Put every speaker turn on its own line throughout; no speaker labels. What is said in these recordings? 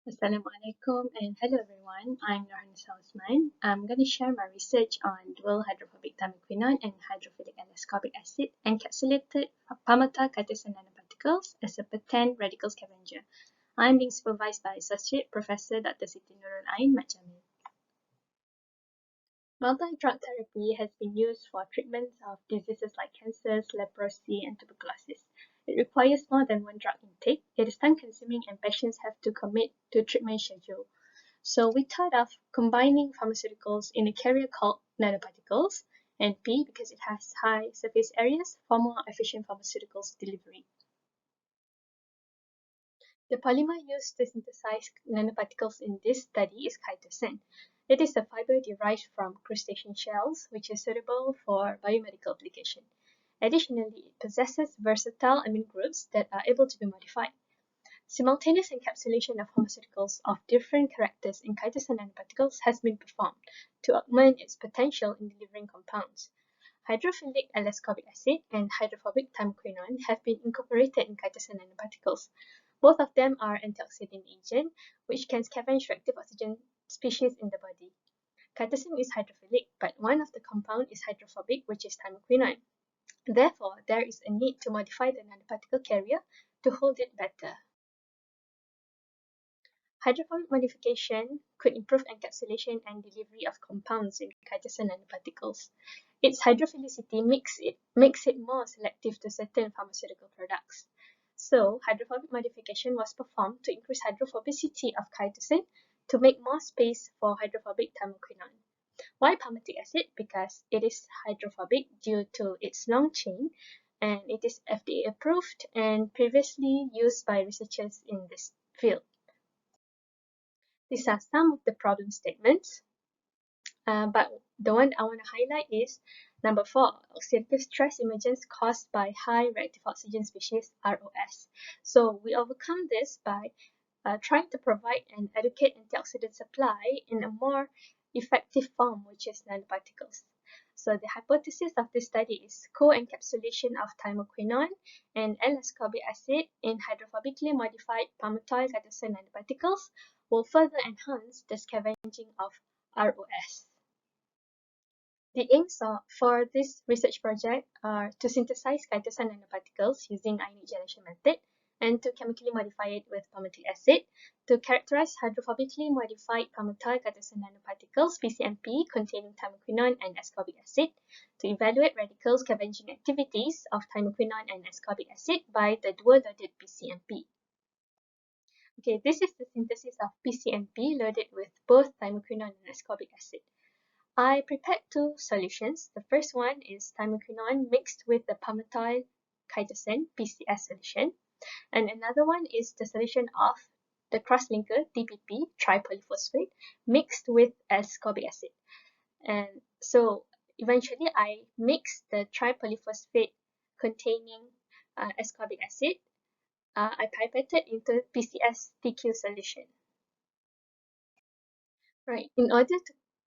Assalamualaikum and hello everyone. I'm Nurhanisah. I'm going to share my research on dual hydrophobic thymoquinone and hydrophilic ascorbic acid encapsulated palmitoyl nanoparticles as a potent radical scavenger. I'm being supervised by Associate Professor Dr. Siti Nurul Ain Mat Jamil. Multi-drug therapy has been used for treatments of diseases like cancers, leprosy, and tuberculosis. It requires more than one drug intake. It is time-consuming and patients have to commit to a treatment schedule. So we thought of combining pharmaceuticals in a carrier called nanoparticles, and P because it has high surface areas for more efficient pharmaceuticals delivery. The polymer used to synthesize nanoparticles in this study is chitosan. It is a fiber derived from crustacean shells, which is suitable for biomedical application. Additionally, it possesses versatile amine groups that are able to be modified. Simultaneous encapsulation of pharmaceuticals of different characters in chitosan nanoparticles has been performed to augment its potential in delivering compounds. Hydrophilic ascorbic acid and hydrophobic thymoquinone have been incorporated in chitosan nanoparticles. Both of them are antioxidant agents, which can scavenge reactive oxygen species in the body. Chitosan is hydrophilic, but one of the compounds is hydrophobic, which is thymoquinone. Therefore, there is a need to modify the nanoparticle carrier to hold it better. Hydrophobic modification could improve encapsulation and delivery of compounds in chitosan nanoparticles. Its hydrophilicity makes it more selective to certain pharmaceutical products. So, hydrophobic modification was performed to increase hydrophobicity of chitosan to make more space for hydrophobic thymoquinone. Why palmitic acid? Because it is hydrophobic due to its long chain and it is FDA approved and previously used by researchers in this field. These are some of the problem statements, but the one I want to highlight is number 4, oxidative stress emergence caused by high reactive oxygen species, ROS. So we overcome this by trying to provide an adequate antioxidant supply in a more effective form, which is nanoparticles. So the hypothesis of this study is co-encapsulation of thymoquinone and L-ascorbic acid in hydrophobically modified palmitoyl nanoparticles will further enhance the scavenging of ROS. The aims for this research project are to synthesize chitosan nanoparticles using ionic gelation method and to chemically modify it with palmitic acid, to characterize hydrophobically modified palmitoyl nanoparticles PCNP containing thymoquinone and ascorbic acid, to evaluate radical scavenging activities of thymoquinone and ascorbic acid by the dual-loaded PCNP. Okay, this is the synthesis of PCNP loaded with both thymoquinone and ascorbic acid. I prepared two solutions. The first one is thymoquinone mixed with the palmitoyl chitosan PCS solution, and another one is the solution of the cross-linker TPP tripolyphosphate mixed with ascorbic acid. And so eventually I mixed the tripolyphosphate containing ascorbic acid. I pipetted into PCS TQ solution. Right. In order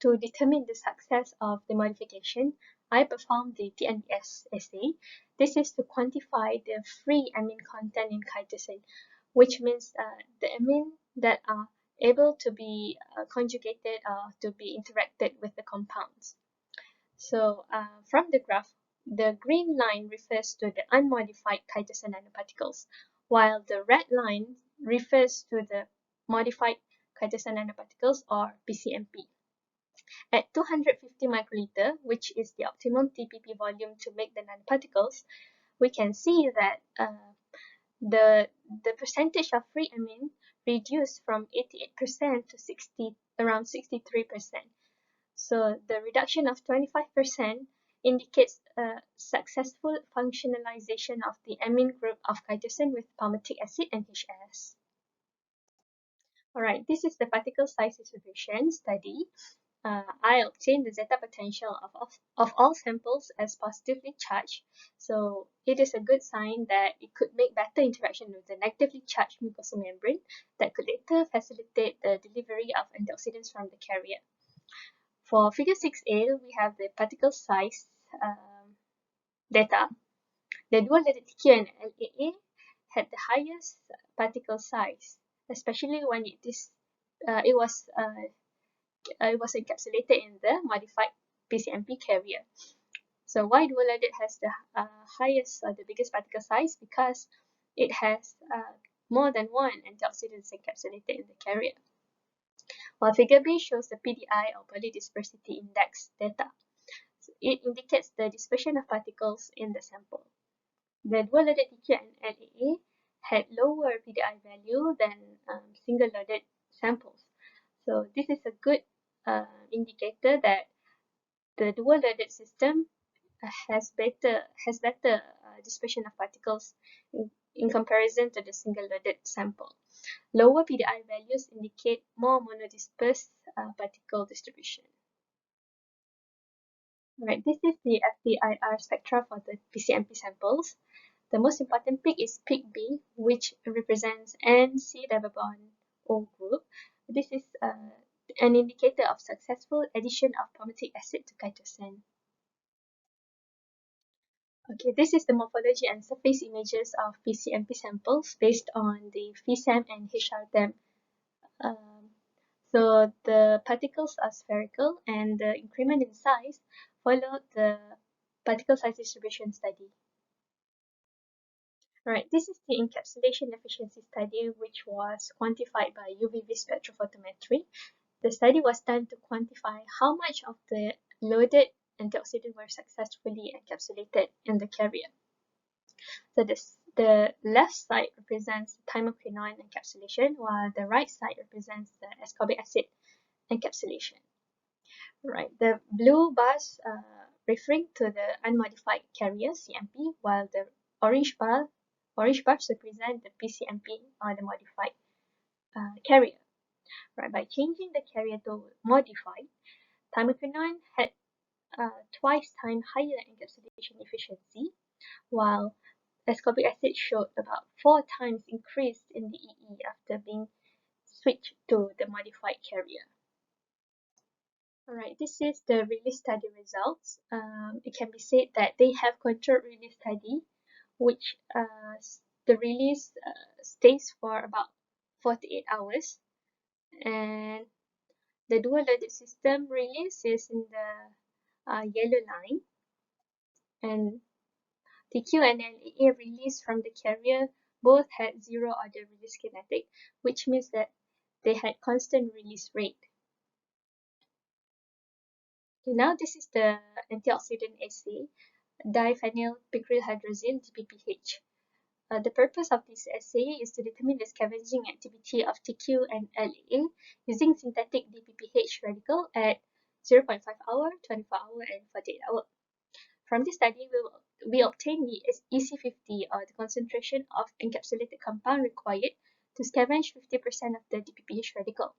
to determine the success of the modification, I performed the TNDS assay. This is to quantify the free amine content in chitosan, which means the amine that are able to be conjugated or to be interacted with the compounds. So from the graph, the green line refers to the unmodified chitosan nanoparticles, while the red line refers to the modified chitosan nanoparticles or PCNP. At 250 microliter, which is the optimum TPP volume to make the nanoparticles, we can see that the percentage of free amine reduced from 88% to around 63%. So the reduction of 25% indicates a successful functionalization of the amine group of chitosan with palmitic acid and HS. Alright, this is the particle size distribution study. I obtained the zeta potential of all samples as positively charged. So it is a good sign that it could make better interaction with the negatively charged mucosal membrane that could later facilitate the delivery of antioxidants from the carrier. For figure 6a, we have the particle size data. The dual-loaded TQ and LAA had the highest particle size especially when it was encapsulated in the modified PCNP carrier. So why dual-loaded has the highest or the biggest particle size? Because it has more than one antioxidants encapsulated in the carrier. While figure B shows the PDI or polydispersity index data. So it indicates the dispersion of particles in the sample. The dual-loaded TQ and LAA had lower PDI value than single-loaded samples. So this is a good indicator that the dual-loaded system has better dispersion of particles in comparison to the single-loaded sample. Lower PDI values indicate more monodispersed particle distribution. Right, this is the FTIR spectra for the PCNP samples. The most important peak is peak B, which represents N-C double bond O group. This is an indicator of successful addition of palmitic acid to chitosan. Okay, this is the morphology and surface images of PCNP samples based on the FESAM and HRTEM. So the particles are spherical and the increment in size followed the particle size distribution study. Alright, this is the encapsulation efficiency study, which was quantified by UV spectrophotometry. The study was done to quantify how much of the loaded antioxidants were successfully encapsulated in the carrier. So the left side represents thymoquinone encapsulation, while the right side represents the ascorbic acid encapsulation. Right, the blue bars referring to the unmodified carrier CMP, while the orange bars represent the PCMP or the modified carrier. Right, by changing the carrier to modified, thymoquinone had twice time higher encapsulation efficiency, while ascorbic acid showed about 4 times increase in the EE after being switched to the modified carrier. Alright, this is the release study results. It can be said that they have controlled release study, which the release stays for about 48 hours, and the dual-loaded system release is in the yellow line, and TQ and LAA release from the carrier both had zero order release kinetic, which means that they had constant release rate. Okay, now this is the antioxidant assay, diphenyl picrylhydrazine DPPH. The purpose of this assay is to determine the scavenging activity of TQ and LAA using synthetic DPPH radical at 0.5 hour, 24 hour, and 48 hour. From this study, we obtain the EC50 or the concentration of encapsulated compound required to scavenge 50% of the DPPH radical.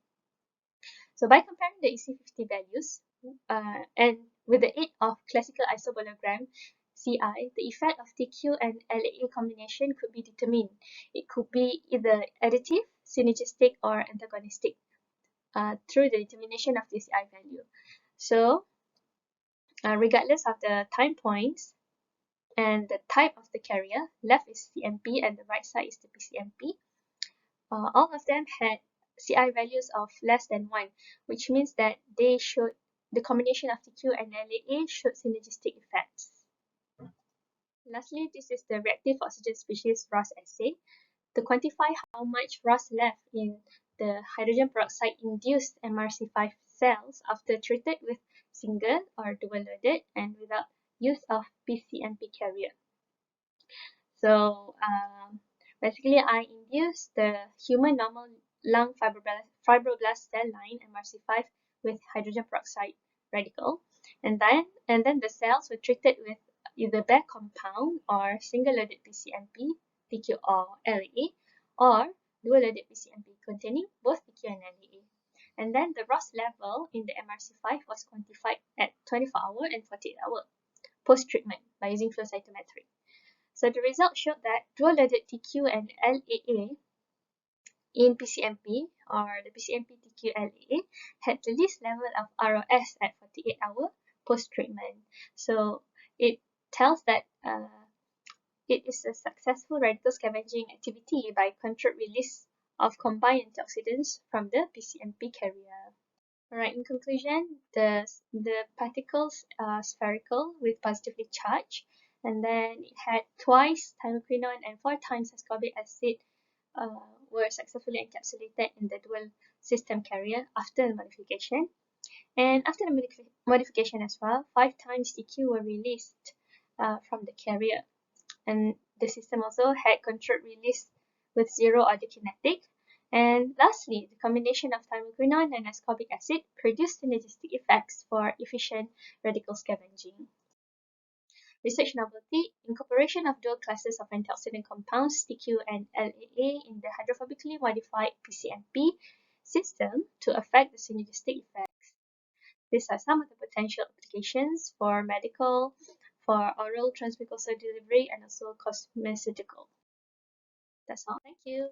So by comparing the EC50 values and with the aid of classical isobologram CI, the effect of TQ and LAA combination could be determined. It could be either additive, synergistic, or antagonistic through the determination of the CI value. So regardless of the time points and the type of the carrier, left is CMP and the right side is the PCMP. All of them had CI values of less than 1, which means that they showed the combination of TQ and LAA showed synergistic effects. Lastly, this is the reactive oxygen species ROS assay to quantify how much ROS left in the hydrogen peroxide induced MRC5 cells after treated with single or dual loaded and without use of PCNP carrier. So basically, I induced the human normal lung fibroblast cell line MRC5 with hydrogen peroxide radical, and then the cells were treated with either bare compound or single-loaded PCNP, TQ or LAA, or dual-loaded PCNP containing both TQ and LAA. And then the ROS level in the MRC5 was quantified at 24 hour and 48 hour post-treatment by using flow cytometry. So the results showed that dual-loaded TQ and LAA in PCNP or the PCNP TQ LAA had the least level of ROS at 48 hour post-treatment. So it tells that it is a successful radical scavenging activity by controlled release of combined antioxidants from the PCNP carrier. Alright, in conclusion, the particles are spherical with positively charged, and then it had twice thymoquinone and 4 times ascorbic acid were successfully encapsulated in the dual system carrier after the modification. And after the modification as well, 5 times DQ were released from the carrier. And the system also had controlled release with zero audiokinetic. And lastly, the combination of thymoquinone and ascorbic acid produced synergistic effects for efficient radical scavenging. Research novelty: incorporation of dual classes of antioxidant compounds, TQ and LAA, in the hydrophobically modified PCNP system to affect the synergistic effects. These are some of the potential applications for medical, for oral transmucosal delivery, and also cosmeceutical. That's all. Thank you.